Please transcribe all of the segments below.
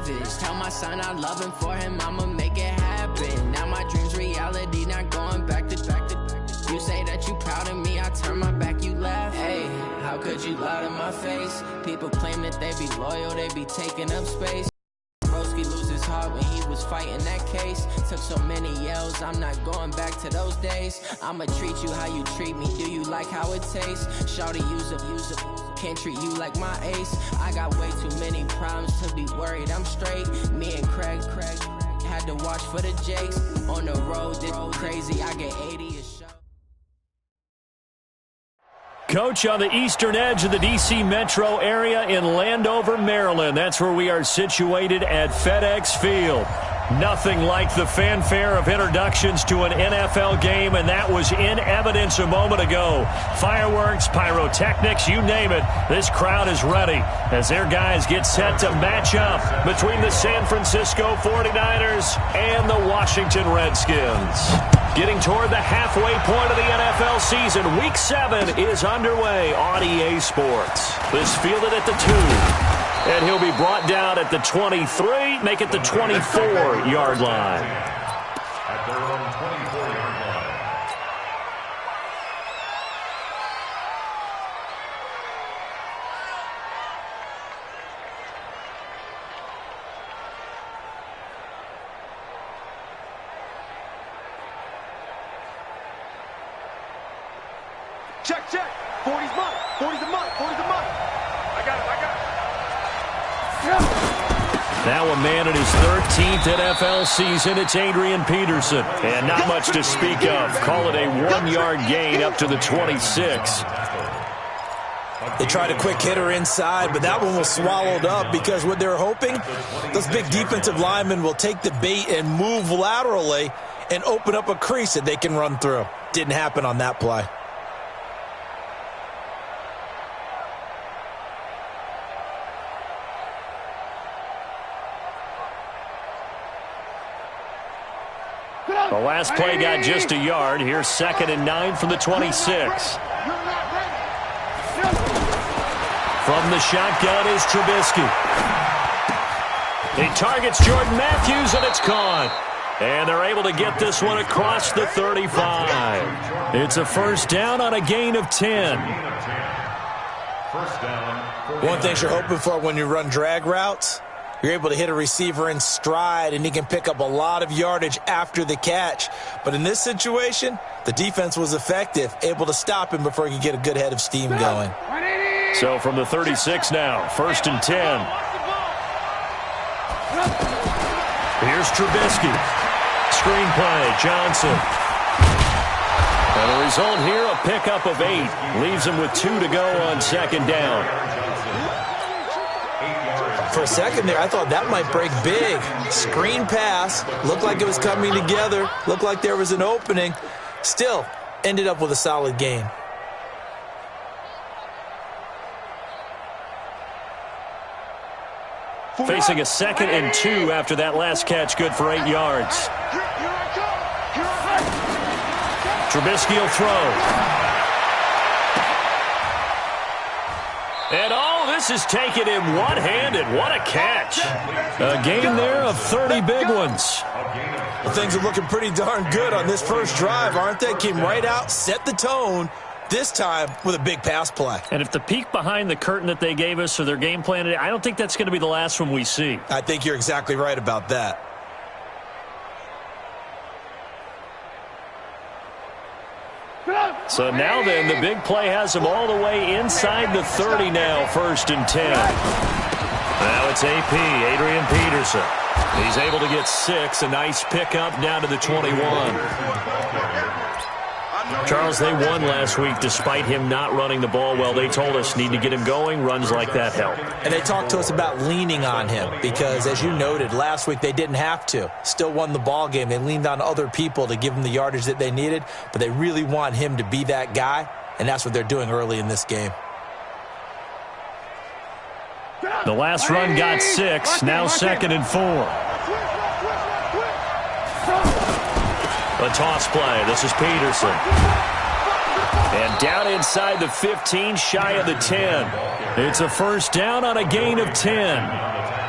savage. Tell my son I love him, for him I'ma make it happen. Now my dream's reality, not going back to. You say that you proud of me, I turn my back, you laugh. Hey, how could you lie to my face? People claim that they be loyal, they be taking up space. Broski lose his heart when he was fighting that case. Took so many yells, I'm not going back to those days. I'ma treat you how you treat me, do you like how it tastes? Shawty use up, can't treat you like my ace. I got way too many problems to be worried, I'm straight. Me and Craig had to watch for the Jakes. On the road, this crazy, I get 80 a show. Coach, on the eastern edge of the D.C. metro area in Landover, Maryland. That's where we are situated at FedEx Field. Nothing like the fanfare of introductions to an NFL game, and that was in evidence a moment ago. Fireworks, pyrotechnics, you name it. This crowd is ready as their guys get set to match up between the San Francisco 49ers and the Washington Redskins. Getting toward the halfway point of the NFL season, Week 7 is underway on EA Sports. This fielded at the 2. And he'll be brought down at the 23, make it the 24-yard line. At their own 24-yard line. Check. 40's mine. 40's a mine. 40's a mine. I got it. Now a man in his 13th NFL season, it's Adrian Peterson. And not much to speak of. Call it a 1-yard gain up to the 26. They tried a quick hitter inside, but that one was swallowed up because what they're hoping, those big defensive linemen will take the bait and move laterally and open up a crease that they can run through. Didn't happen on that play. The last play got just a yard. Here's 2nd and 9 from the 26. From the shotgun is Trubisky. He targets Jordan Matthews, and it's caught. And they're able to get this one across the 35. It's a first down on a gain of 10. One thing you're hoping for when you run drag routes, you're able to hit a receiver in stride, and he can pick up a lot of yardage after the catch. But in this situation, the defense was effective, able to stop him before he could get a good head of steam going. So from the 36 now, 1st and 10. Here's Trubisky. Screenplay, Johnson. And the result here, a pickup of 8. Leaves him with 2 to go on 2nd down. For a second there, I thought that might break big. Screen pass. Looked like it was coming together. Looked like there was an opening. Still, ended up with a solid gain. Facing a 2nd and 2 after that last catch, good for 8 yards. Trubisky will throw. And this is taken in one-handed. What a catch. A gain there of 30 big ones. Well, things are looking pretty darn good on this first drive, aren't they? Came right out, set the tone, this time with a big pass play. And if the peek behind the curtain that they gave us or their game plan, I don't think that's going to be the last one we see. I think you're exactly right about that. So now then, the big play has him all the way inside the 30 now, 1st and 10. Now it's AP, Adrian Peterson. He's able to get 6, a nice pickup down to the 21. Charles, they won last week despite him not running the ball well. They told us need to get him going. Runs like that help. And they talked to us about leaning on him because, as you noted, last week they didn't have to. Still won the ball game. They leaned on other people to give them the yardage that they needed, but they really want him to be that guy, and that's what they're doing early in this game. The last run got 6, now 2nd and 4. A toss play. This is Peterson. And down inside the 15, shy of the 10. It's a first down on a gain of 10.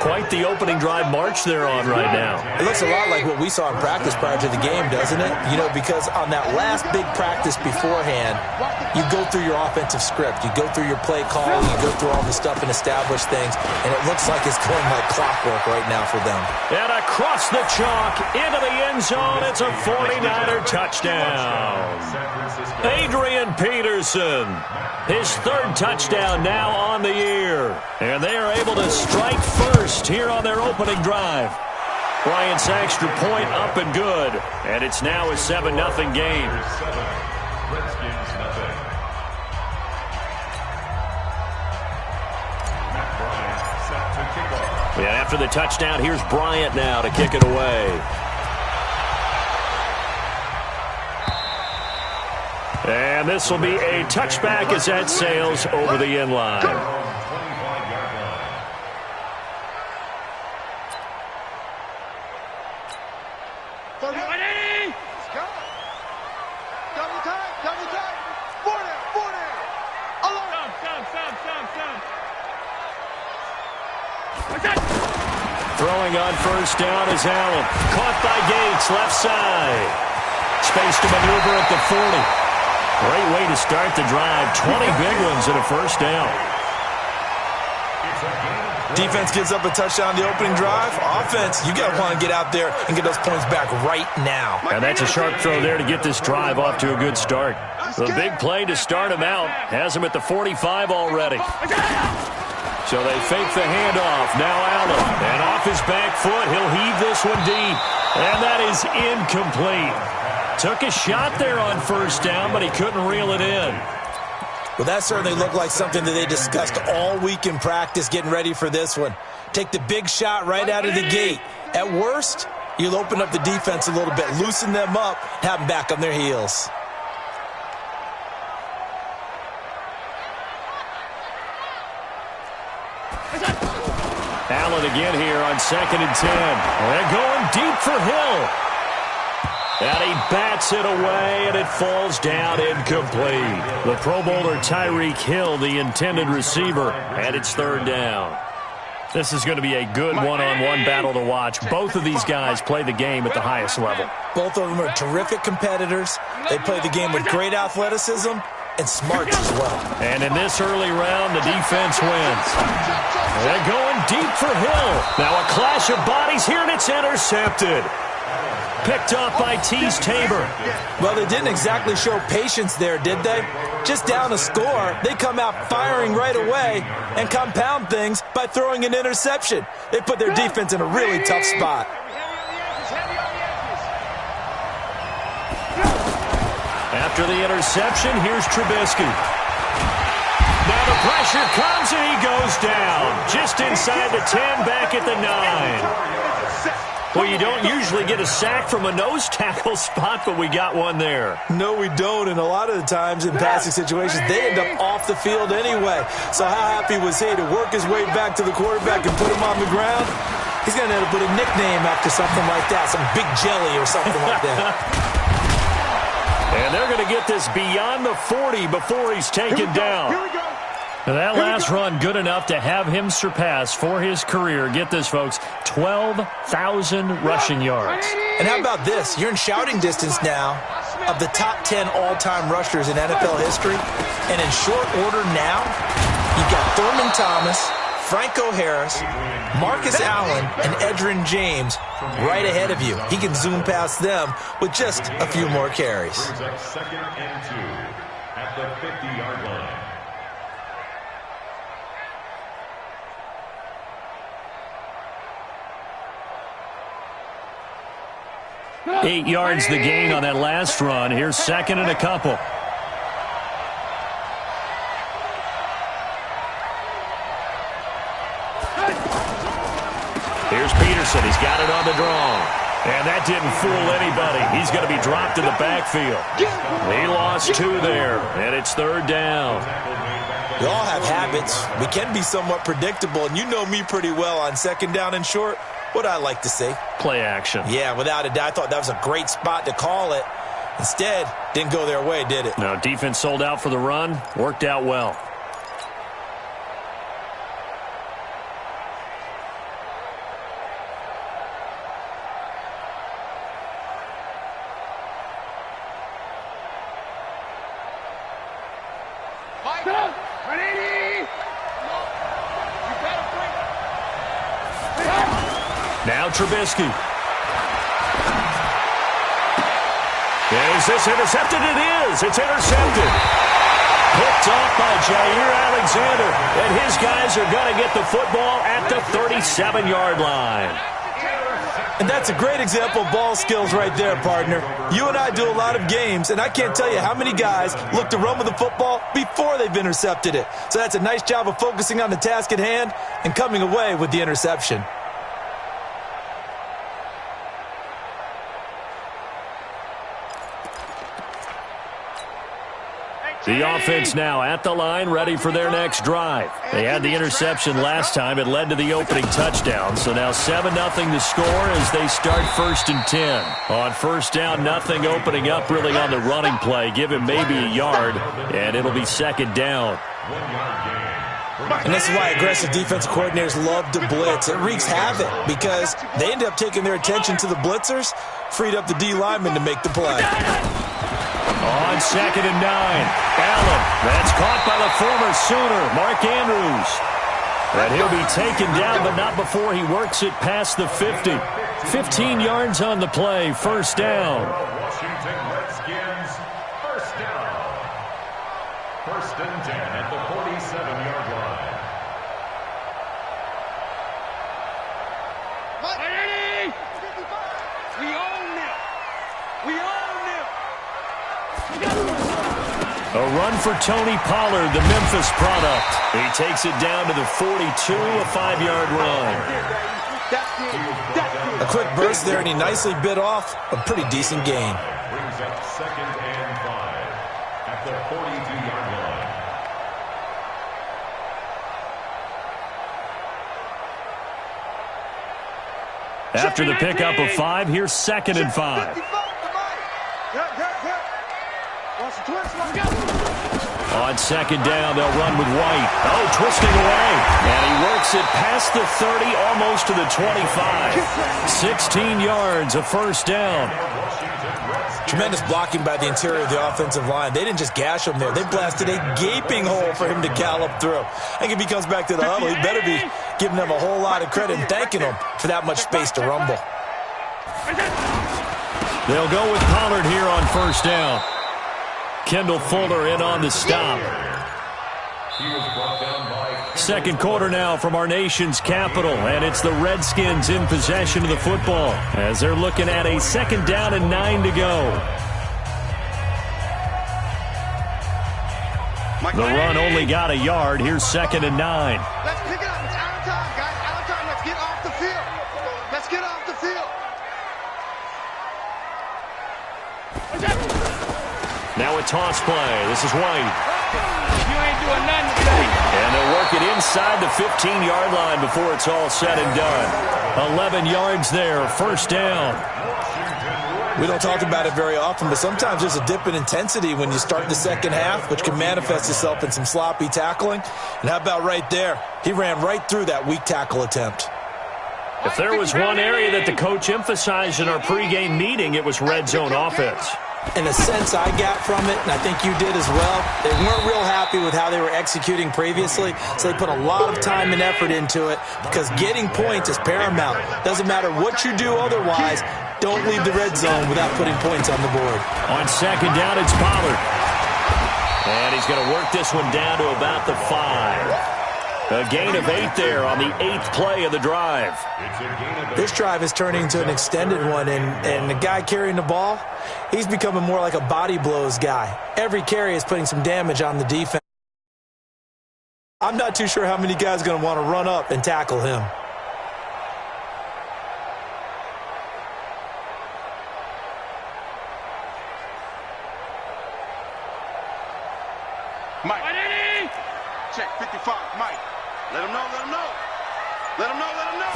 quite the opening drive march they're on right now. It looks a lot like what we saw in practice prior to the game, doesn't it? You know, because on that last big practice beforehand, you go through your offensive script. You go through your play call. You go through all the stuff and establish things. And it looks like it's going like clockwork right now for them. And across the chalk, into the end zone, it's a 49er touchdown. Adrian Peterson, his third touchdown now on the year. And they are able to strike first here on their opening drive. Bryant's extra point up and good. And it's now a 7-0 game. And after the touchdown, here's Bryant now to kick it away. And this will be a touchback as that sails over the end line. Throwing on first down is Allen. Caught by Gates, left side. Space to maneuver at the 40. Great way to start the drive. 20 big ones and a first down. Defense gives up a touchdown on the opening drive. Offense, you got to want to get out there and get those points back right now. And that's a sharp throw there to get this drive off to a good start. The big play to start him out has him at the 45 already. So they fake the handoff. Now Allen. And off his back foot, he'll heave this one deep. And that is incomplete. Took a shot there on first down, but he couldn't reel it in. Well, that certainly looked like something that they discussed all week in practice getting ready for this one. Take the big shot right out of the gate. At worst, you'll open up the defense a little bit, loosen them up, have them back on their heels. Allen again here on 2nd and 10. They're going deep for Hill. And he bats it away, and it falls down incomplete. The Pro Bowler Tyreek Hill, the intended receiver, and it's third down. This is going to be a good one-on-one battle to watch. Both of these guys play the game at the highest level. Both of them are terrific competitors. They play the game with great athleticism and smarts as well. And in this early round, the defense wins. They're going deep for Hill. Now a clash of bodies here, and it's intercepted. Picked off by Tease Tabor. Well, they didn't exactly show patience there, did they? Just down a score, they come out firing right away and compound things by throwing an interception. They put their defense in a really tough spot. After the interception, here's Trubisky. Now the pressure comes and he goes down. Just inside the 10, back at the 9. Well, you don't usually get a sack from a nose tackle spot, but we got one there. No, we don't, and a lot of the times in passing situations, they end up off the field anyway. So how happy was he to work his way back to the quarterback and put him on the ground? He's going to end up with a nickname after something like that, some Big Jelly or something like that. And they're going to get this beyond the 40 before he's taken down. Here we go. That last run good enough to have him surpass for his career, get this, folks, 12,000 rushing yards. And how about this? You're in shouting distance now of the top 10 all-time rushers in NFL history. And in short order now, you've got Thurman Thomas, Franco Harris, Marcus Allen, and Edgerrin James right ahead of you. He can zoom past them with just a few more carries. 2nd and 2 at the 50-yard line. 8 yards the gain on that last run. Here's 2nd and a couple. Here's Peterson. He's got it on the draw. And that didn't fool anybody. He's going to be dropped in the backfield. He lost 2 there, and it's third down. We all have habits. We can be somewhat predictable, and you know me pretty well on 2nd down and short. What I like to see. Play action. Yeah, without a doubt. I thought that was a great spot to call it. Instead, didn't go their way, did it? No, defense sold out for the run. Worked out well. Now Trubisky. Is this intercepted? It is. It's intercepted. Picked off by Jair Alexander. And his guys are going to get the football at the 37-yard line. And that's a great example of ball skills right there, partner. You and I do a lot of games, and I can't tell you how many guys look to run with the football before they've intercepted it. So that's a nice job of focusing on the task at hand and coming away with the interception. The offense now at the line, ready for their next drive. They had the interception last time. It led to the opening touchdown. So now 7-0 the score as they start 1st and 10. On first down, nothing opening up really on the running play. Give him maybe a yard, and it'll be 2nd down. And this is why aggressive defense coordinators love to blitz. It wreaks havoc because they end up taking their attention to the blitzers, freed up the D lineman to make the play. On 2nd and 9, Allen. That's caught by the former Sooner, Mark Andrews. And he'll be taken down, but not before he works it past the 50. 15 yards on the play, 1st down. Washington Redskins, 1st down. 1st and 10 at the 47-yard line. We own them. We own them. A run for Tony Pollard, the Memphis product. He takes it down to the 42, a 5-yard run. A quick burst there, and he nicely bit off a pretty decent gain. Brings up 2nd and 5 at the 42-yard line. After the pickup of 5, here's 2nd and 5. On 2nd down, they'll run with White. Oh, twisting away. And he works it past the 30, almost to the 25. 16 yards, a 1st down. Tremendous blocking by the interior of the offensive line. They didn't just gash him there. They blasted a gaping hole for him to gallop through. I think if he comes back to the huddle, he better be giving them a whole lot of credit and thanking them for that much space to rumble. They'll go with Pollard here on 1st down. Kendall Fuller in on the stop. Second quarter now from our nation's capital, and it's the Redskins in possession of the football as they're looking at a 2nd down and 9 to go. The run only got a yard. Here's 2nd and 9. Let's pick it up. It's out of time, guys. Out of time. Let's get off the field. Let's get off the field. Now a toss play. This is White. You ain't doing nothing today. And they'll work it inside the 15-yard line before it's all said and done. 11 yards there, 1st down. We don't talk about it very often, but sometimes there's a dip in intensity when you start the second half, which can manifest itself in some sloppy tackling. And how about right there? He ran right through that weak tackle attempt. If there was one area that the coach emphasized in our pregame meeting, it was red zone offense. In a sense I got from it, and I think you did as well, they weren't real happy with how they were executing previously, so they put a lot of time and effort into it because getting points is paramount. Doesn't matter what you do otherwise, don't leave the red zone without putting points on the board. On 2nd down, it's Pollard. And he's going to work this one down to about the 5. A gain of 8 there on the 8th play of the drive. This drive is turning into an extended one, and the guy carrying the ball, he's becoming more like a body blows guy. Every carry is putting some damage on the defense. I'm not too sure how many guys are going to want to run up and tackle him. Mike. Check 55. Mike. Let him know. Let him know. Let him know. Let him know.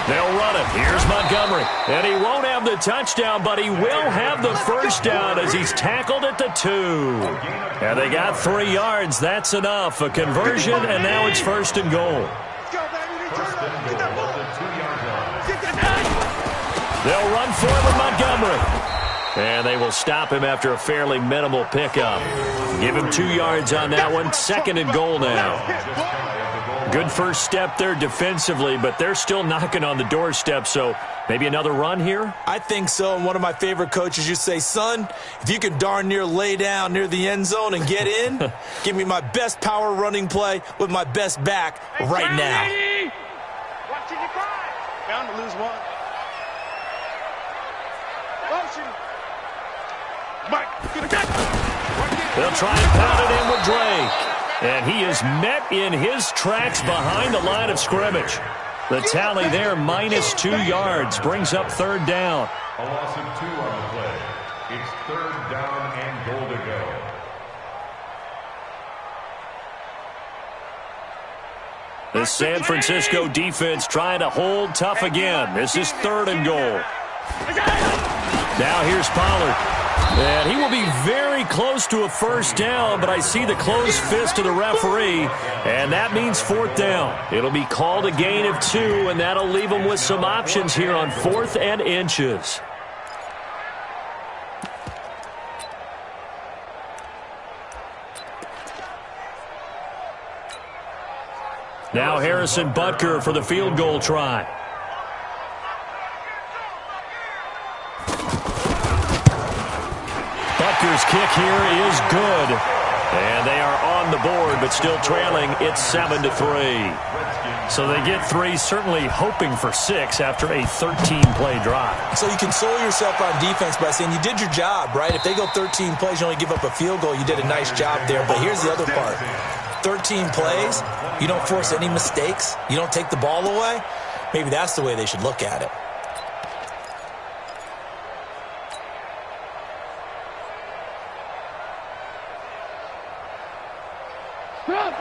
They'll run it. Here's Montgomery. And he won't have the touchdown, but he will have the 1st down as he's tackled at the 2. And they got 3 yards. That's enough. A conversion, and now it's 1st and goal. Let's go, baby. Get that ball. Get that ball. They'll run for it with Montgomery. And they will stop him after a fairly minimal pickup. Give him 2 yards on that one. 2nd and goal now. Good first step there defensively, but they're still knocking on the doorstep, so maybe another run here? I think so. And one of my favorite coaches used to say, son, if you can darn near lay down near the end zone and get in, give me my best power running play with my best back right now. Watching your five. Bound to lose one. Motion. Mike, get a catch. They'll try and pound it in with Drake. And he is met in his tracks behind the line of scrimmage. The tally there, -2 yards, brings up 3rd down. A loss of 2 on the play. It's 3rd down and goal to go. The San Francisco defense trying to hold tough again. This is 3rd and goal. Now here's Pollard. And he will be very close to a first down, but I see the closed fist of the referee, and that means 4th down. It'll be called a gain of 2, and that'll leave him with some options here on 4th and inches. Now Harrison Butker for the field goal try. Butker's kick here is good. And they are on the board, but still trailing. It's 7-3. So they get 3, certainly hoping for 6 after a 13-play drive. So you console yourself on defense by saying you did your job, right? If they go 13 plays, you only give up a field goal, you did a nice job there. But here's the other part. 13 plays, you don't force any mistakes, you don't take the ball away. Maybe that's the way they should look at it.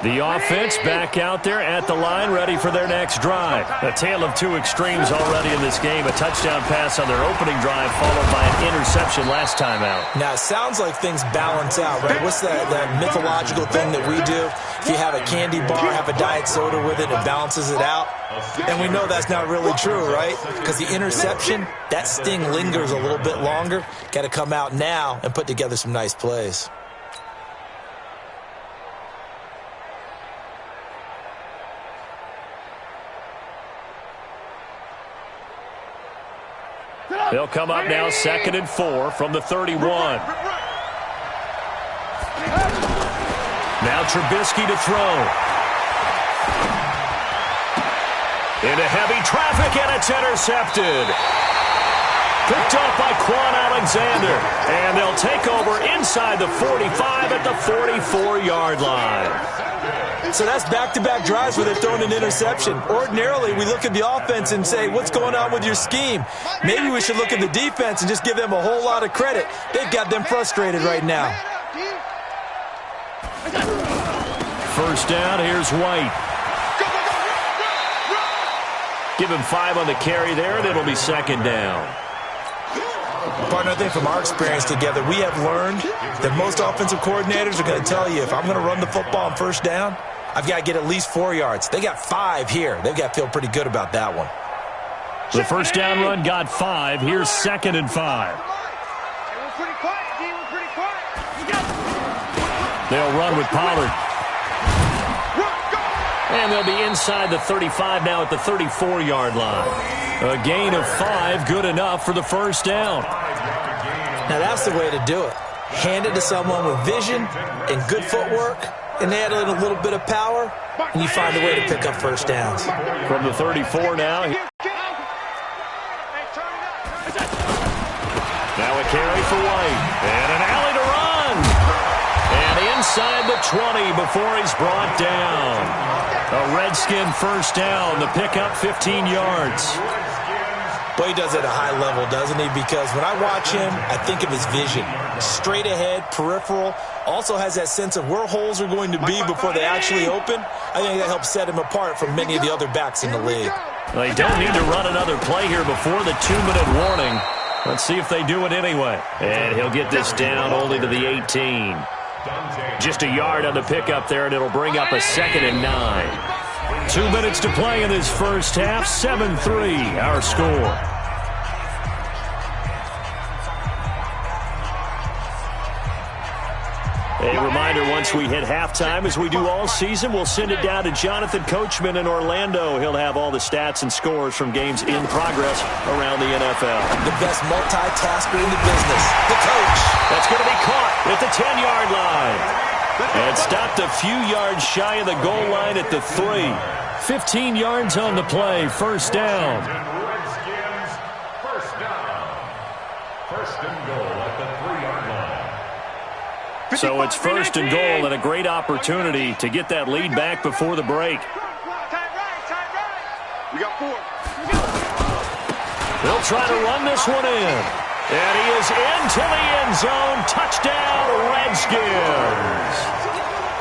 The offense back out there at the line, ready for their next drive. A tale of 2 extremes already in this game. A touchdown pass on their opening drive, followed by an interception last time out. Now, it sounds like things balance out, right? What's that mythological thing that we do? If you have a candy bar, have a diet soda with it, it balances it out. And we know that's not really true, right? Because the interception, that sting lingers a little bit longer. Got to come out now and put together some nice plays. They'll come up now 2nd and 4 from the 31. Now Trubisky to throw. Into heavy traffic, and it's intercepted. Picked up by Quan Alexander. And they'll take over inside the 45 at the 44-yard line. So that's back-to-back drives where they're throwing an interception. Ordinarily, we look at the offense and say, what's going on with your scheme? Maybe we should look at the defense and just give them a whole lot of credit. They've got them frustrated right now. First down, here's White. Give him 5 on the carry there, and it'll be 2nd down. Partner, I think from our experience together, we have learned that most offensive coordinators are going to tell you, if I'm going to run the football on first down, I've got to get at least 4 yards. They got 5 here. They've got to feel pretty good about that one. The first down run got 5. Here's 2nd and 5. They'll run with Pollard. And they'll be inside the 35 now at the 34-yard line. A gain of 5, good enough for the first down. Now that's the way to do it. Hand it to someone with vision and good footwork, and add in a little bit of power, and you find a way to pick up first downs. From the 34 now. Now a carry for White. And an alley to run. And inside the 20 before he's brought down. A Redskin first down. The pickup 15 yards. Boy, he does it at a high level, doesn't he? Because when I watch him, I think of his vision. Straight ahead, peripheral. Also has that sense of where holes are going to be before they actually open. I think that helps set him apart from many of the other backs in the league. Well, they don't need to run another play here before the 2-minute warning. Let's see if they do it anyway. And he'll get this down only to the 18. Just a yard on the pickup there, and it'll bring up a 2nd and 9. 2 minutes to play in this first half. 7-3, our score. A reminder, once we hit halftime, as we do all season, we'll send it down to Jonathan Coachman in Orlando. He'll have all the stats and scores from games in progress around the NFL. The best multitasker in the business, the coach. That's going to be caught at the 10-yard line. And stopped a few yards shy of the goal line at the 3. 15 yards on the play, first down. Redskins, first down. First and goal at the 3-yard line. So it's first and goal and a great opportunity to get that lead back before the break. We got 4. They'll try to run this one in. And he is into the end zone. Touchdown, Redskins.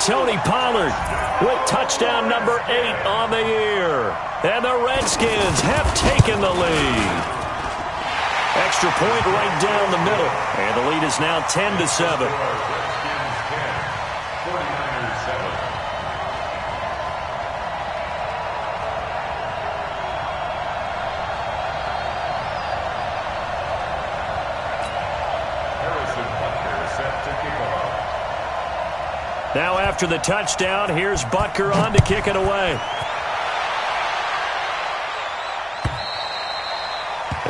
Tony Pollard with touchdown number 8 on the year. And the Redskins have taken the lead. Extra point right down the middle. And the lead is now 10-7. Now after the touchdown, here's Butker on to kick it away.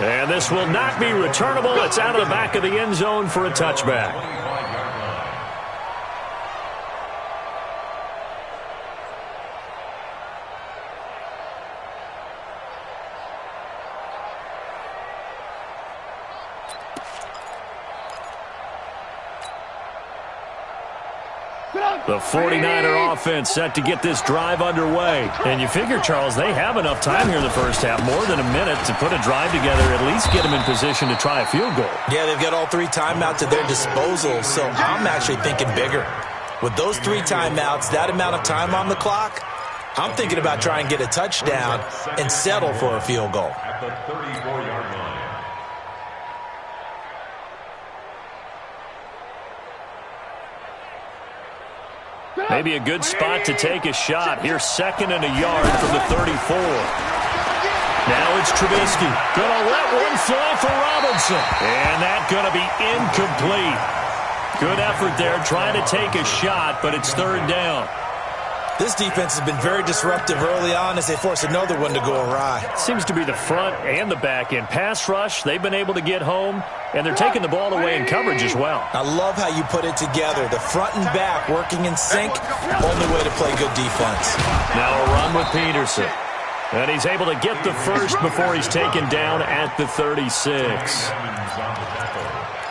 And this will not be returnable. It's out of the back of the end zone for a touchback. The 49er offense set to get this drive underway. And you figure, Charles, they have enough time here in the first half, more than a minute, to put a drive together, at least get them in position to try a field goal. Yeah, they've got all 3 timeouts at their disposal, so I'm actually thinking bigger. With those 3 timeouts, that amount of time on the clock, I'm thinking about trying to get a touchdown and settle for a field goal. At the 34-yard line. Maybe a good spot to take a shot. Here's second and a yard from the 34. Now it's Trubisky. Gonna let one fly for Robinson. And that's gonna be incomplete. Good effort there trying to take a shot, but it's third down. This defense has been very disruptive early on as they force another one to go awry. Seems to be the front and the back end. Pass rush, they've been able to get home, and they're taking the ball away in coverage as well. I love how you put it together. The front and back working in sync, only way to play good defense. Now a run with Peterson. And he's able to get the first before he's taken down at the 36.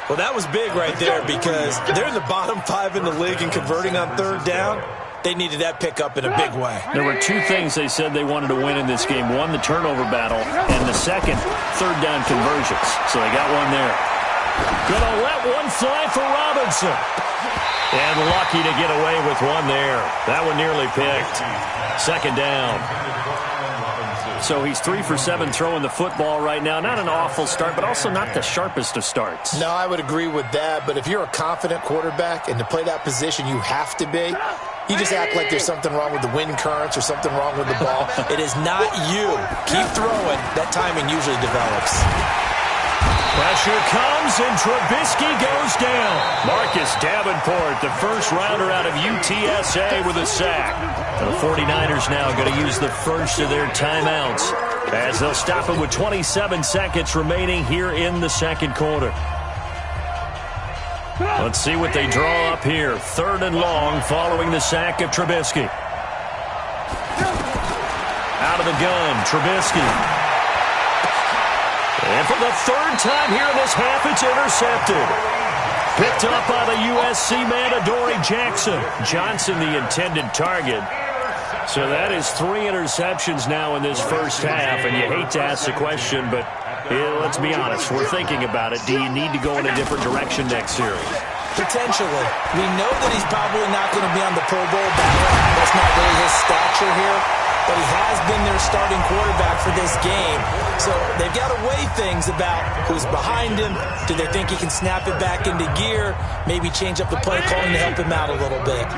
Well, that was big right there because they're in the bottom 5 in the league and converting on third down. They needed that pickup in a big way. There were 2 things they said they wanted to win in this game. One, the turnover battle, and the second, third down conversions. So they got one there. Gonna let one fly for Robinson. And lucky to get away with one there. That one nearly picked. Second down. So he's 3 for 7 throwing the football right now. Not an awful start, but also not the sharpest of starts. No, I would agree with that. But if you're a confident quarterback and to play that position, you have to be. You just act like there's something wrong with the wind currents or something wrong with the ball. It is not you. Keep throwing. That timing usually develops. Pressure comes, and Trubisky goes down. Marcus Davenport, the first rounder out of UTSA with a sack. The 49ers now going to use the first of their timeouts as they'll stop it with 27 seconds remaining here in the second quarter. Let's see what they draw up here. Third and long following the sack of Trubisky. Out of the gun, Trubisky. And for the third time here in this half, it's intercepted. Picked up by the USC man, Adoree Jackson. Johnson, the intended target. So that is 3 interceptions now in this first half, and you hate to ask the question, but let's be honest, we're thinking about it. Do you need to go in a different direction next series? Potentially. We know that he's probably not going to be on the Pro Bowl ballot. That's not really his stature here. But he has been their starting quarterback for this game. So they've got to weigh things about who's behind him. Do they think he can snap it back into gear? Maybe change up the play calling to help him out a little bit.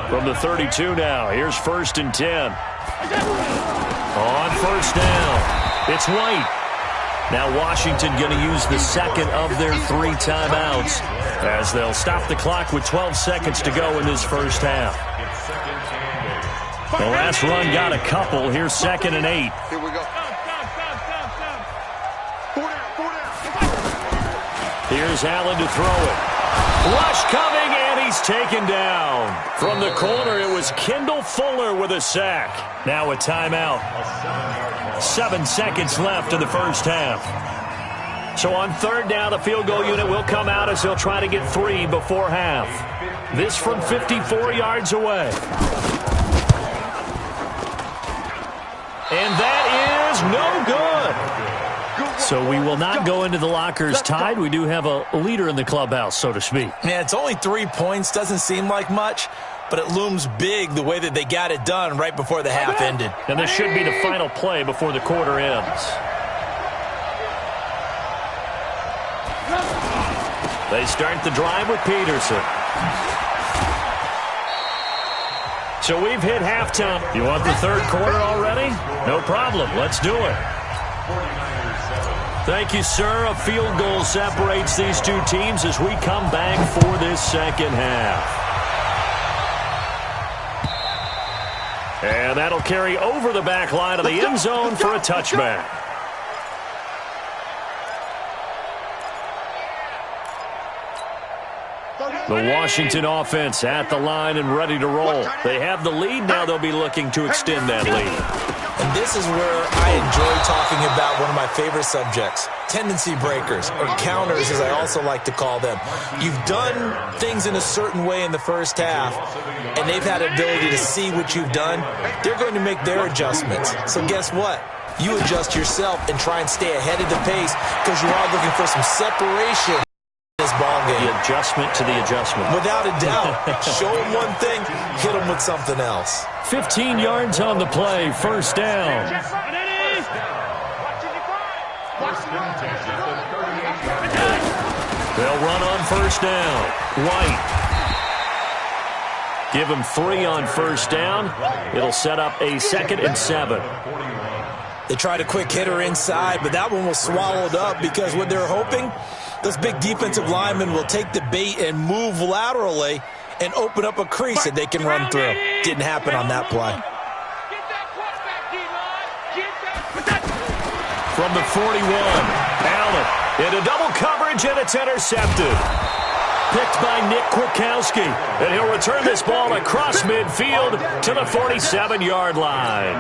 From the 32 now, here's first and 10. On first down, it's White. Now Washington going to use the second of their 3 timeouts as they'll stop the clock with 12 seconds to go in this first half. The last run got a couple. Here's 2nd and 8. Here we go. Here's Allen to throw it. Rush coming, and he's taken down. From the corner, it was Kendall Fuller with a sack. Now a timeout. 7 seconds left in the first half. So on 3rd down, the field goal unit will come out as he'll try to get 3 before half. This from 54 yards away. And that is no good. So we will not go into the lockers tied. We do have a leader in the clubhouse, so to speak. Yeah, it's only 3 points. Doesn't seem like much, but it looms big the way that they got it done right before the half ended. And this should be the final play before the quarter ends. They start the drive with Peterson. So we've hit halftime. You want the 3rd quarter already? No problem. Let's do it. Thank you, sir. A field goal separates these two teams as we come back for this second half. And that'll carry over the back line of the end zone for a touchback. The Washington offense at the line and ready to roll. They have the lead. Now they'll be looking to extend that lead. And this is where I enjoy talking about one of my favorite subjects, tendency breakers, or counters as I also like to call them. You've done things in a certain way in the first half, and they've had the ability to see what you've done. They're going to make their adjustments. So guess what? You adjust yourself and try and stay ahead of the pace because you are looking for some separation. This ball game. The adjustment to the adjustment. Without a doubt. Show them one thing, hit them with something else. 15 yards on the play, first down. They'll run on first down. White. Give him 3 on first down. It'll set up a 2nd and 7. They tried a quick hitter inside, but that one was swallowed up because what they're hoping, those big defensive linemen will take the bait and move laterally and open up a crease that they can run through. Didn't happen on that play. From the 41, Allen into double coverage, and it's intercepted. Picked by Nick Kwiatkowski, and he'll return this ball across midfield to the 47-yard line.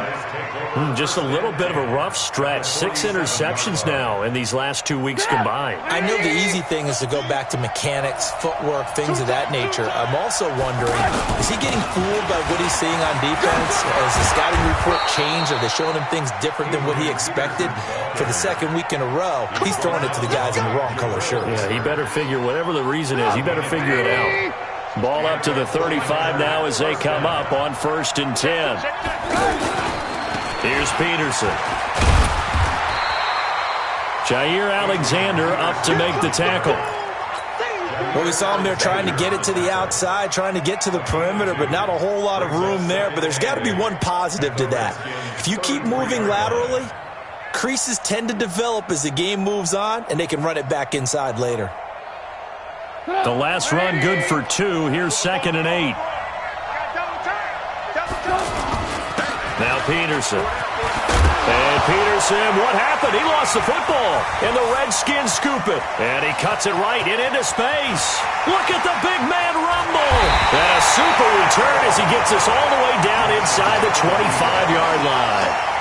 Just a little bit of a rough stretch. 6 interceptions now in these last 2 weeks combined. I know the easy thing is to go back to mechanics, footwork, things of that nature. I'm also wondering, is he getting fooled by what he's seeing on defense? Has the scouting report changed? Are they showing him things different than what he expected? For the 2nd week in a row, he's throwing it to the guys in the wrong color shirts. Yeah, he better figure, whatever the reason is, he better figure it out. Ball up to the 35 now as they come up on 1st and 10. Here's Peterson. Jair Alexander up to make the tackle. Well, we saw him there trying to get it to the outside, trying to get to the perimeter, but not a whole lot of room there. But there's got to be one positive to that. If you keep moving laterally, creases tend to develop as the game moves on, and they can run it back inside later. The last run good for 2. Here's 2nd and 8. Now Peterson. And Peterson, what happened? He lost the football. And the Redskins scoop it. And he cuts it right into space. Look at the big man rumble. And a super return as he gets us all the way down inside the 25-yard line.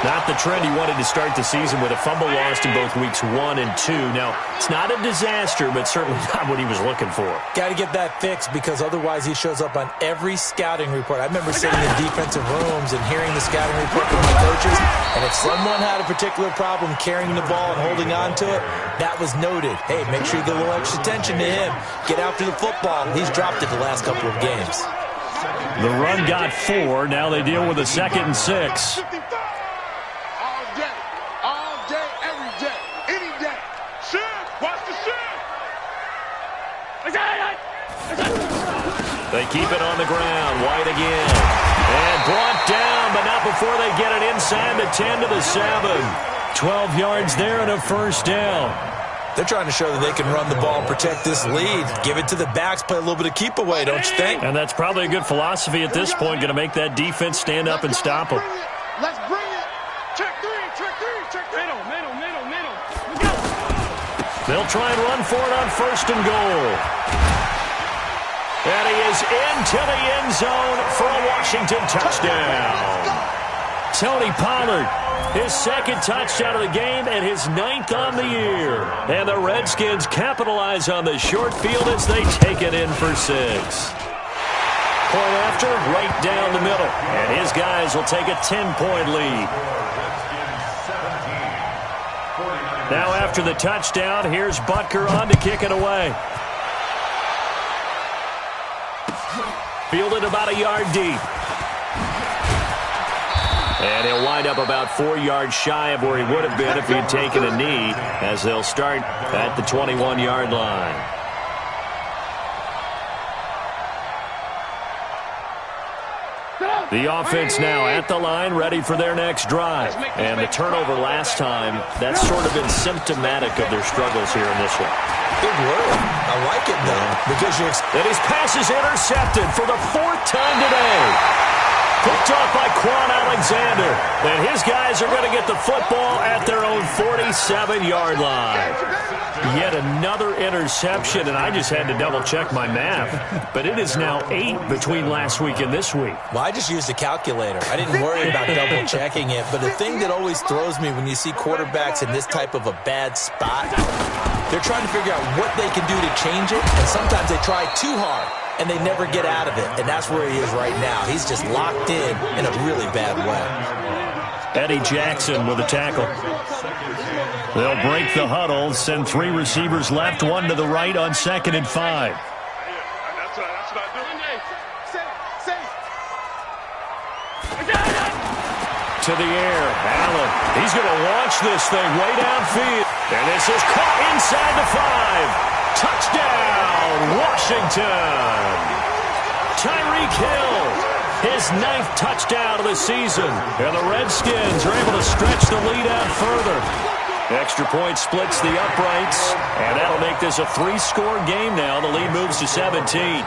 Not the trend he wanted to start the season with a fumble lost in both weeks 1 and 2. Now, it's not a disaster, but certainly not what he was looking for. Got to get that fixed because otherwise he shows up on every scouting report. I remember sitting in defensive rooms and hearing the scouting report from my coaches, and if someone had a particular problem carrying the ball and holding on to it, that was noted. Hey, make sure you get a little extra attention to him. Get after the football. He's dropped it the last couple of games. The run got 4. Now they deal with a 2nd and 6. They keep it on the ground. White again. And brought down, but not before they get it inside the 10 to the 7. 12 yards there and a first down. They're trying to show that they can run the ball and protect this lead. Give it to the backs, play a little bit of keep away, don't you think? And that's probably a good philosophy at this point, going to make that defense stand up and stop them. Let's bring it. Check three, check three, check three. Middle. Let's go. They'll try and run for it on first and goal. And he is into the end zone for a Washington touchdown. Tony Pollard, his second touchdown of the game and his 9th on the year. And the Redskins capitalize on the short field as they take it in for 6. Point after, right down the middle. And his guys will take a 10-point lead. Now after the touchdown, here's Butker on to kick it away. Fielded about a yard deep. And he'll wind up about 4 yards shy of where he would have been if he had taken a knee, as they'll start at the 21-yard line. The offense now at the line, ready for their next drive. And the turnover last time, that's sort of been symptomatic of their struggles here in this one. Big word. I like it, though, because and his pass is intercepted for the 4th time today. Picked off by Quan Alexander. And his guys are going to get the football at their own 47-yard line. Yet another interception, and I just had to double-check my math. But it is now 8 between last week and this week. Well, I just used a calculator. I didn't worry about double-checking it. But the thing that always throws me when you see quarterbacks in this type of a bad spot, they're trying to figure out what they can do to change it, and sometimes they try too hard, and they never get out of it. And that's where he is right now. He's just locked in a really bad way. Eddie Jackson with a tackle. They'll break the huddle, send 3 receivers left, 1 to the right on 2nd and 5. That's what I do. To the air, Allen. He's going to launch this thing way downfield. And this is caught inside the 5. Touchdown, Washington. Tyreek Hill, his 9th touchdown of the season. And the Redskins are able to stretch the lead out further. Extra point splits the uprights, and that'll make this a 3-score game now. The lead moves to 17.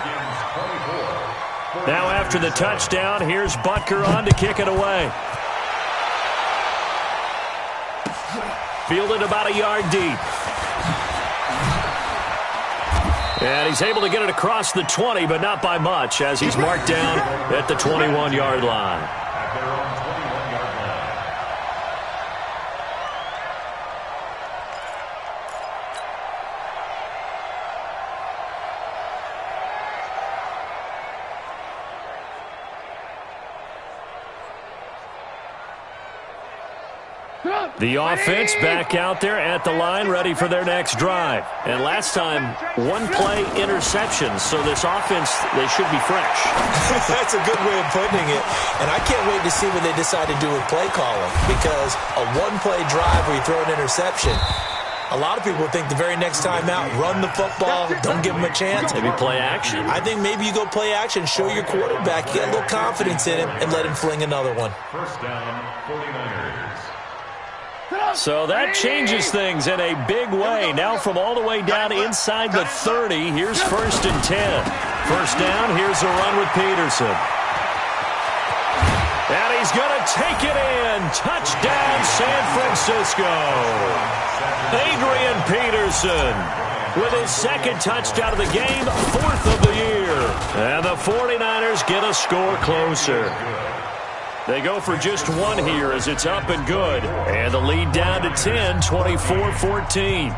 Now after the touchdown, here's Butker on to kick it away. Fielded about a yard deep. And he's able to get it across the 20, but not by much, as he's marked down at the 21-yard line. The offense back out there at the line, ready for their next drive. And last time, 1-play interceptions, so this offense, they should be fresh. That's a good way of putting it. And I can't wait to see what they decide to do with play calling, because a 1-play drive where you throw an interception, a lot of people think the very next time out, run the football, don't give them a chance. Maybe play action. I think maybe you go play action, show your quarterback, get a little confidence in him, and let him fling another one. First down, 49ers. So that changes things in a big way. Now from all the way down inside the 30, here's 1st and 10. First down, here's a run with Peterson. And he's going to take it in. Touchdown, San Francisco. Adrian Peterson with his 2nd touchdown of the game, 4th of the year. And the 49ers get a score closer. They go for just 1 here as it's up and good. And the lead down to 10, 24-14.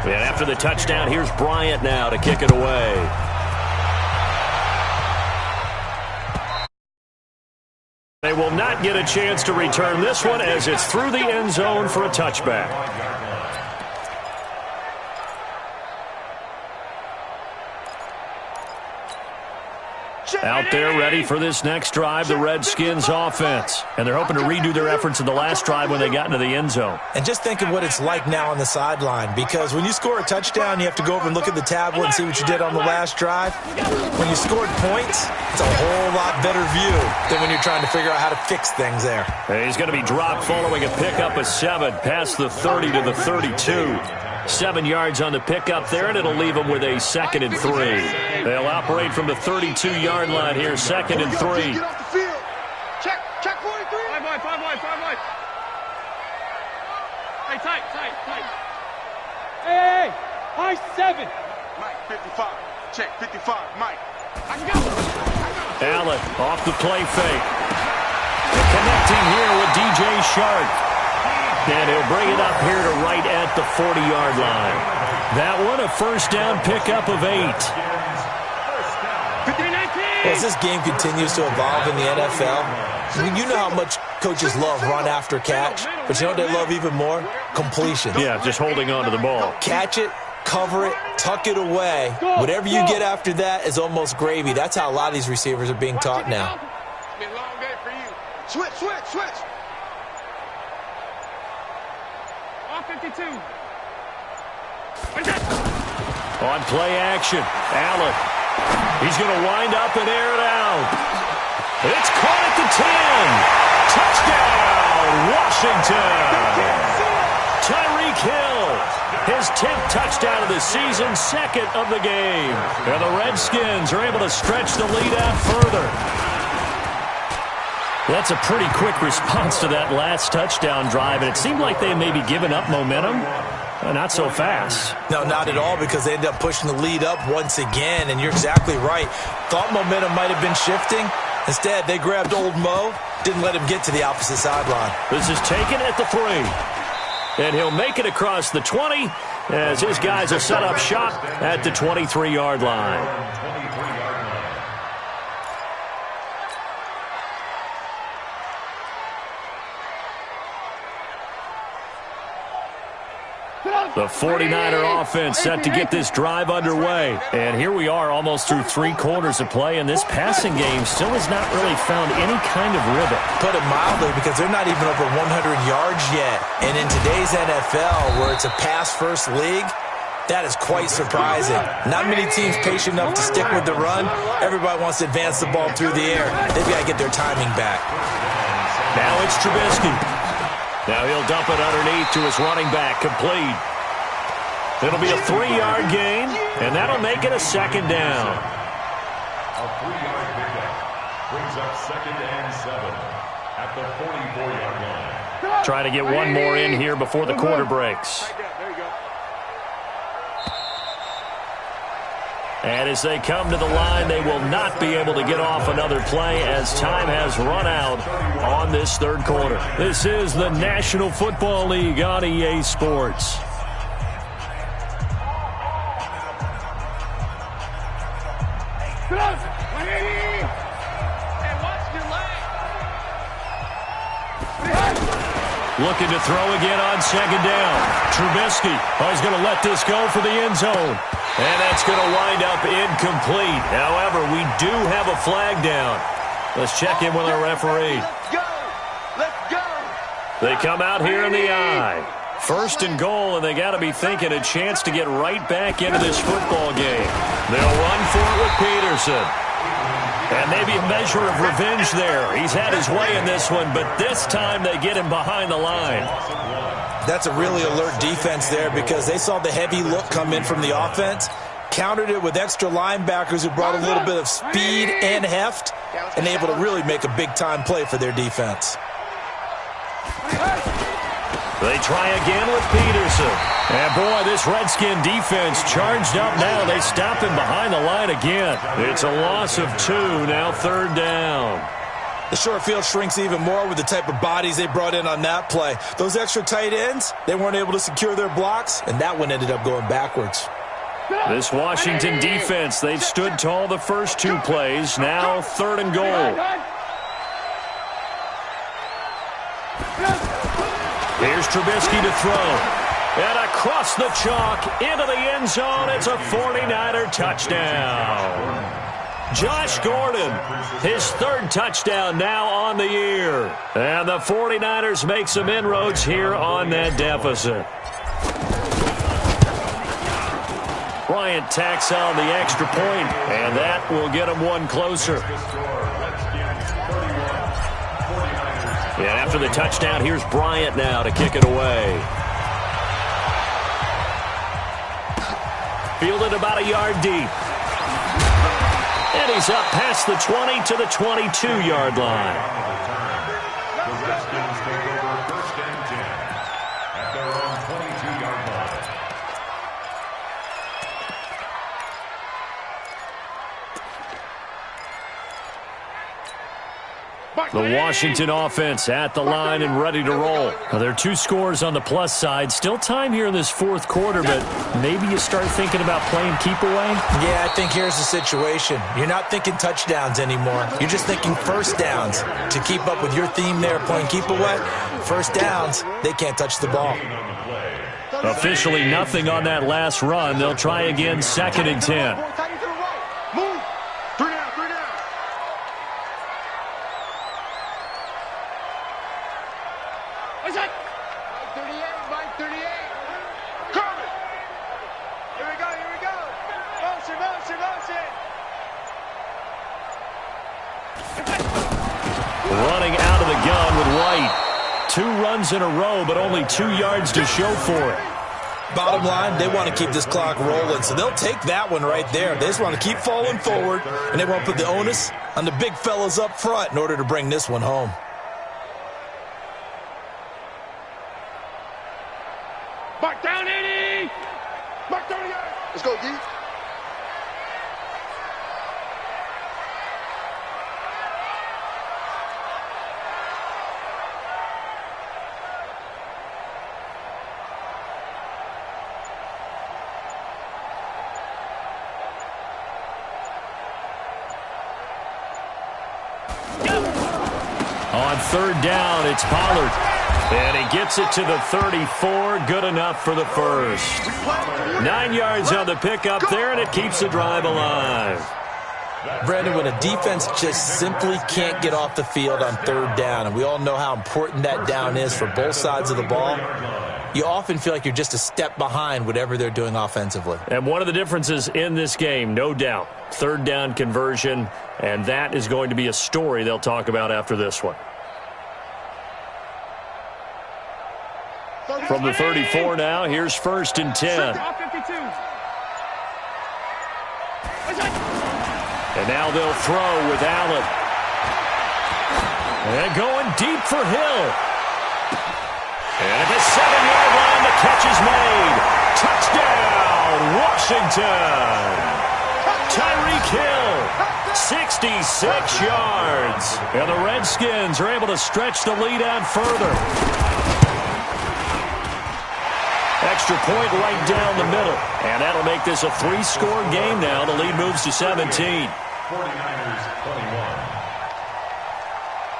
And after the touchdown, here's Bryant now to kick it away. They will not get a chance to return this one as it's through the end zone for a touchback. Out there ready for this next drive, the Redskins offense. And they're hoping to redo their efforts in the last drive when they got into the end zone. And just think of what it's like now on the sideline, because when you score a touchdown, you have to go over and look at the tablet and see what you did on the last drive. When you scored points, it's a whole lot better view than when you're trying to figure out how to fix things there. He's going to be dropped following a pickup of 7 past the 30 to the 32. 7 yards on the pickup there, and it'll leave them with a 2nd and 3. They'll operate from the 32-yard line here, 2nd and 3. Get off the field. Check 43. 5 wide. Hey, tight. Hey, high 7. Mike, 55. Check 55. Mike. I can go. Allen off the play fake. Connecting here with DJ Shark. And he'll bring it up here to right at the 40-yard line. That one a first down pickup of 8. Well, as this game continues to evolve in the NFL, I mean, you know how much coaches love run after catch, but you know what they love even more? Completion. Yeah, just holding on to the ball. Catch it, cover it, tuck it away. Whatever you get after that is almost gravy. That's how a lot of these receivers are being taught now. It's been a long day for you. Switch. All 52. On play action, Allen. He's going to wind up and air it out. It's caught at the 10. Touchdown, Washington. Tyreek Hill, his 10th touchdown of the season, 2nd of the game. And the Redskins are able to stretch the lead out further. That's a pretty quick response to that last touchdown drive, and it seemed like they may be giving up momentum. Not so fast. No, not at all, because they ended up pushing the lead up once again, and you're exactly right. Thought momentum might have been shifting. Instead, they grabbed old Mo, didn't let him get to the opposite sideline. This is taken at the 3. And he'll make it across the 20 as his guys will set up shop at the 23-yard line. The 49er offense set to get this drive underway. And here we are almost through 3 quarters of play, and this passing game still has not really found any kind of rhythm. Put it mildly, because they're not even over 100 yards yet. And in today's NFL, where it's a pass-first league, that is quite surprising. Not many teams patient enough to stick with the run. Everybody wants to advance the ball through the air. They've got to get their timing back. Now it's Trubisky. Now he'll dump it underneath to his running back, complete. It'll be a 3-yard gain, and that'll make it a 2nd down. A 3-yard pickup brings up 2nd and 7 at the 44-yard line. Try to get one more in here before the quarter breaks. There you go. And as they come to the line, they will not be able to get off another play as time has run out on this 3rd quarter. This is the National Football League on EA Sports. Looking to throw again on 2nd down. Trubisky is going to let this go for the end zone. And that's going to wind up incomplete. However, we do have a flag down. Let's check in with our referee. Let's go. They come out here in the eye. 1st and goal, and they got to be thinking a chance to get right back into this football game. They'll run for it with Peterson. And maybe a measure of revenge there. He's had his way in this one, but this time they get him behind the line. That's a really alert defense there, because they saw the heavy look come in from the offense, countered it with extra linebackers who brought a little bit of speed and heft, and able to really make a big-time play for their defense. They try again with Peterson. And boy, this Redskin defense charged up now. They stop him behind the line again. It's a loss of 2, now 3rd down. The short field shrinks even more with the type of bodies they brought in on that play. Those extra tight ends, they weren't able to secure their blocks, and that one ended up going backwards. This Washington defense, they've stood tall the first 2 plays. Now 3rd and goal. Here's Trubisky to throw. And across the chalk into the end zone. It's a 49er touchdown. Josh Gordon, his third touchdown now on the year. And the 49ers make some inroads here on that deficit. Bryant tacks on the extra point, and that will get him one closer. And after the touchdown, here's Bryant now to kick it away. Fielded about a yard deep. And he's up past the 20 to the 22-yard line. The Redskins take over 1st and 10 at their own 22-yard line. The Washington offense at the line and ready to roll. Now, there are 2 scores on the plus side. Still time here in this 4th quarter, but maybe you start thinking about playing keep away? Yeah, I think here's the situation. You're not thinking touchdowns anymore. You're just thinking first downs. To keep up with your theme there, playing keep away, first downs, they can't touch the ball. Officially nothing on that last run. They'll try again 2nd and 10. Move. 3 down, 3 down. What's that? Mike 38. Coming. Here we go, here we go. Motion, motion, motion. Running out of the gun with White. 2 runs in a row, but only 2 yards to show for it. Bottom line, they want to keep this clock rolling, so they'll take that one right there. They just want to keep falling forward, and they want to put the onus on the big fellas up front in order to bring this one home. Mark down 80! Mark 38. Let's go, D. On 3rd down, it's Pollard. And he gets it to the 34. Good enough for the first. 9 yards on the pickup there, and it keeps the drive alive. Brandon, when a defense just simply can't get off the field on 3rd down, and we all know how important that down is for both sides of the ball, you often feel like you're just a step behind whatever they're doing offensively. And one of the differences in this game, no doubt, 3rd down conversion, and that is going to be a story they'll talk about after this one. From the 34 now, here's 1st and 10. And now they'll throw with Allen. And going deep for Hill. And at the 7-yard line, the catch is made. Touchdown, Washington. Tyreek Hill, 66 yards. And the Redskins are able to stretch the lead out further. Extra point right down the middle. And that'll make this a 3-score game now. The lead moves to 17. 49ers 21.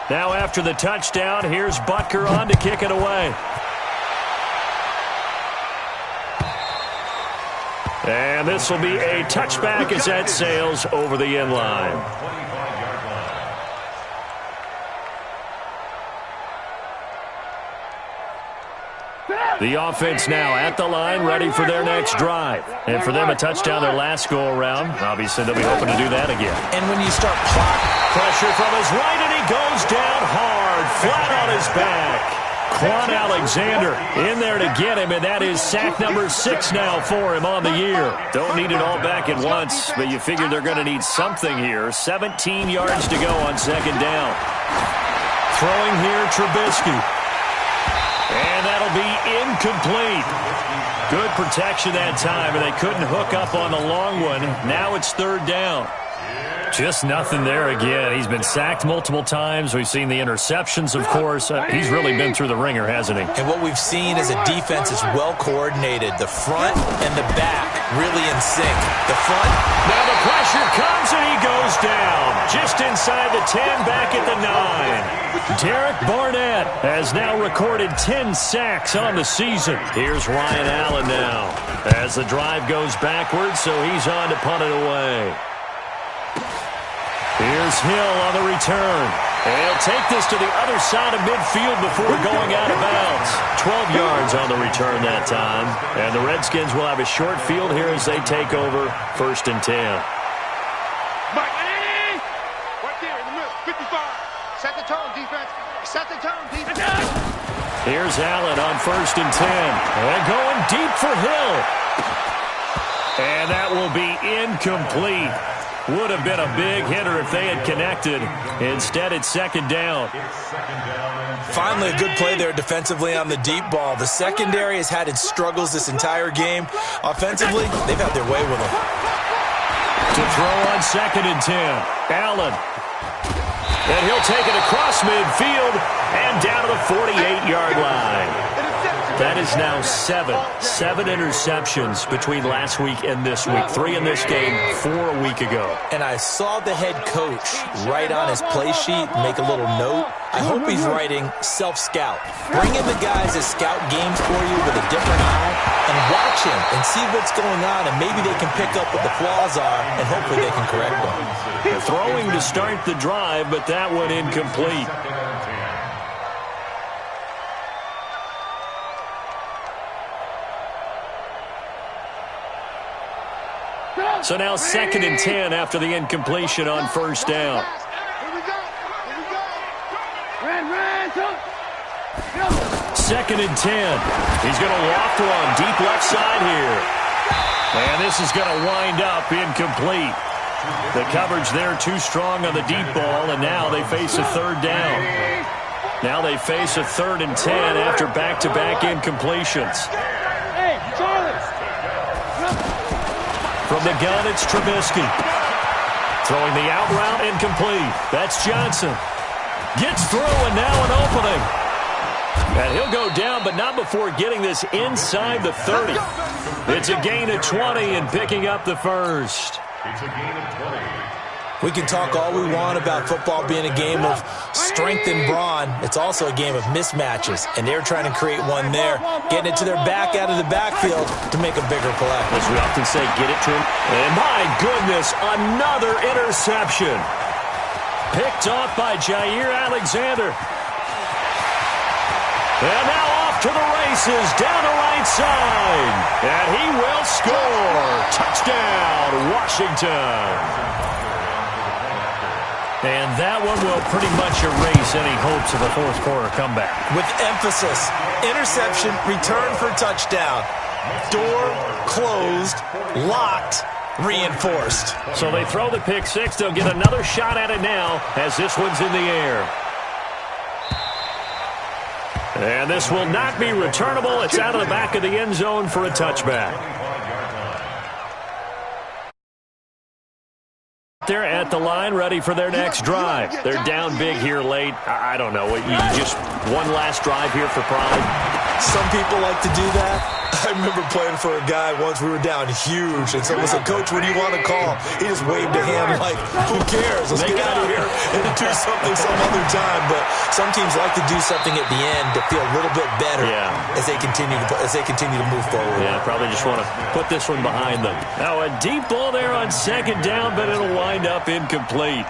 Now after the touchdown, here's Butker on to kick it away. And this will be a touchback as that sails over the end line. 25-yard line. The offense now at the line, ready for their next drive. And for them, a touchdown their last go-around. Obviously, they'll be hoping to do that again. And when you start Pressure from his right, and he goes down hard, flat on his back. Quan Alexander in there to get him, and that is sack number 6 now for him on the year. Don't need it all back at once, but you figure they're going to need something here. 17 yards to go on 2nd down. Throwing here, Trubisky. And that'll be incomplete. Good protection that time, and they couldn't hook up on the long one. Now it's 3rd down. Just nothing there again. He's been sacked multiple times. We've seen the interceptions, of course. He's really been through the ringer, hasn't he? And what we've seen is a defense is well coordinated. The front and the back really in sync. The front. Now the pressure comes and he goes down. Just inside the 10, back at the 9. Derek Barnett has now recorded 10 sacks on the season. Here's Ryan Allen now as the drive goes backwards, so he's on to punt it away. Here's Hill on the return. And he'll take this to the other side of midfield before going out of bounds. 12 yards on the return that time. And the Redskins will have a short field here as they take over 1st and 10. Right there in the middle, 55. Set the tone, defense. Set the tone, defense. Here's Allen on 1st and 10. And going deep for Hill. And that will be incomplete. Would have been a big hitter if they had connected. Instead, it's 2nd down. Finally, a good play there defensively on the deep ball. The secondary has had its struggles this entire game. Offensively, they've had their way with them. To throw on 2nd and 10. Allen. And he'll take it across midfield and down to the 48-yard line. That is now 7 interceptions between last week and this week. 3 in this game, 4 a week ago. And I saw the head coach write on his play sheet, make a little note. I hope he's writing self-scout. Bring in the guys that scout games for you with a different eye and watch him and see what's going on, and maybe they can pick up what the flaws are, and hopefully they can correct them. They're throwing to start the drive, but that one incomplete. So now 2nd and 10 after the incompletion on 1st down. Second and 10. He's going to loft one deep left side here. And this is going to wind up incomplete. The coverage there too strong on the deep ball, and now they face a 3rd down. Now they face a 3rd and 10 after back-to-back incompletions. Hey, Charlie! From the gun, it's Trubisky. Throwing the out route, incomplete. That's Johnson. Gets through, and now an opening. And he'll go down, but not before getting this inside the 30. It's a gain of 20 and picking up the first. It's a gain of 20. We can talk all we want about football being a game of strength and brawn. It's also a game of mismatches, and they're trying to create one there, getting it to their back out of the backfield to make a bigger play. As we often say, get it to him. And my goodness, another interception. Picked off by Jair Alexander. And now off to the races, down the right side. And he will score. Touchdown, Washington. And that one will pretty much erase any hopes of a fourth quarter comeback. With emphasis, interception, return for touchdown. Door closed, locked, reinforced. So they throw the pick six. They'll get another shot at it now as this one's in the air. And this will not be returnable. It's out of the back of the end zone for a touchback. They're at the line, ready for their next drive. They're down big here late. I don't know. You just one last drive here for pride. Some people like to do that. I remember playing for a guy once. We were down huge, and someone said, "Coach, what do you want to call?" He just waved a hand like, "Who cares? Let's get out of here and do something some other time." But some teams like to do something at the end to feel a little bit better as they continue to move forward. Yeah, probably just want to put this one behind them. Now a deep ball there on second down, but it'll wind up incomplete.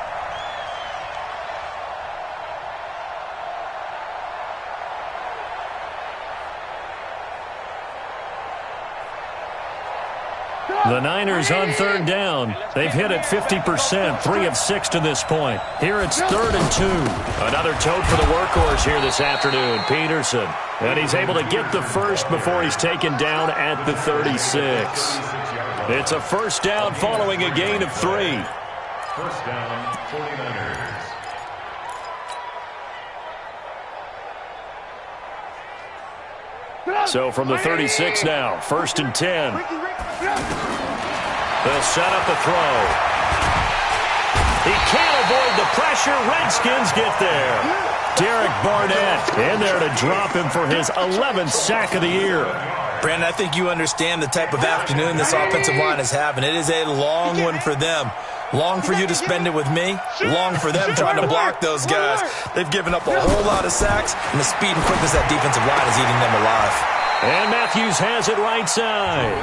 The Niners on third down. They've hit it 50%, 3 of 6 to this point. Here it's 3rd and 2. Another tote for the workhorse here this afternoon, Peterson. And he's able to get the first before he's taken down at the 36. It's a first down following a gain of 3. First down, 49ers. So from the 36 now, 1st and 10. They'll set up the throw. He can't avoid the pressure. Redskins get there. Derek Barnett in there to drop him for his 11th sack of the year. Brandon, I think you understand the type of afternoon this offensive line is having. It is a long one for them. Long for you to spend it with me. Long for them trying to block those guys. They've given up a whole lot of sacks, and the speed and quickness of that defensive line is eating them alive. And Matthews has it right side.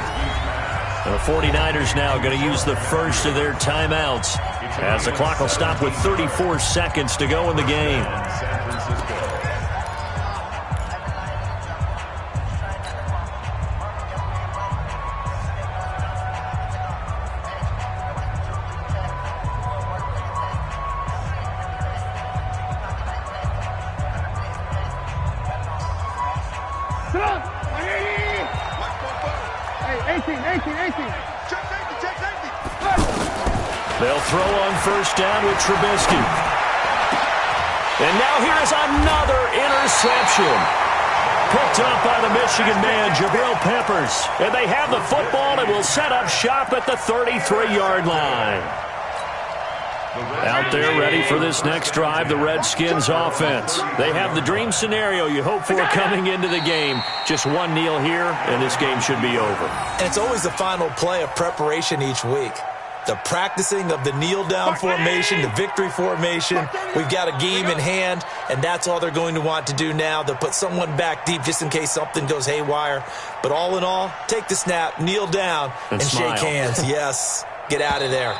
The 49ers now going to use the first of their timeouts as the clock will stop with 34 seconds to go in the game. San Francisco. Hey, 18. Check safety. They'll throw on first down with Trubisky. And now here is another interception. Picked up by the Michigan man, Jabril Peppers. And they have the football and will set up shop at the 33-yard line. Out there ready for this next drive, the Redskins offense. They have the dream scenario you hope for coming into the game. Just one kneel here, and this game should be over. And it's always the final play of preparation each week. The practicing of the kneel-down formation, the victory formation. We've got a game in hand, and that's all they're going to want to do now. They'll put someone back deep just in case something goes haywire. But all in all, take the snap, kneel down, and shake hands. Yes, get out of there.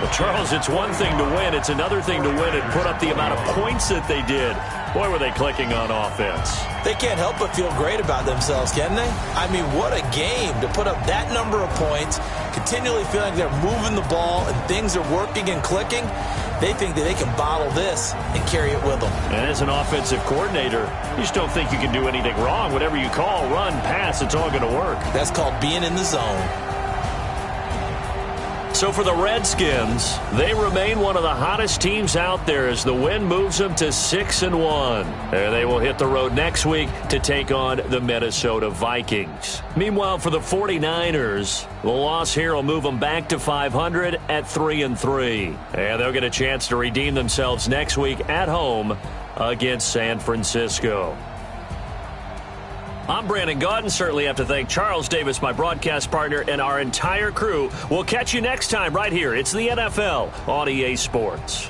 Well, Charles, it's one thing to win. It's another thing to win and put up the amount of points that they did. Boy, were they clicking on offense. They can't help but feel great about themselves, can they? I mean, what a game to put up that number of points, continually feeling like they're moving the ball and things are working and clicking. They think that they can bottle this and carry it with them. And as an offensive coordinator, you just don't think you can do anything wrong. Whatever you call, run, pass, it's all going to work. That's called being in the zone. So for the Redskins, they remain one of the hottest teams out there as the win moves them to 6-1. And they will hit the road next week to take on the Minnesota Vikings. Meanwhile, for the 49ers, the loss here will move them back to 500 at 3-3. And they'll get a chance to redeem themselves next week at home against San Francisco. I'm Brandon Gaudin. Certainly have to thank Charles Davis, my broadcast partner, and our entire crew. We'll catch you next time right here. It's the NFL on EA Sports.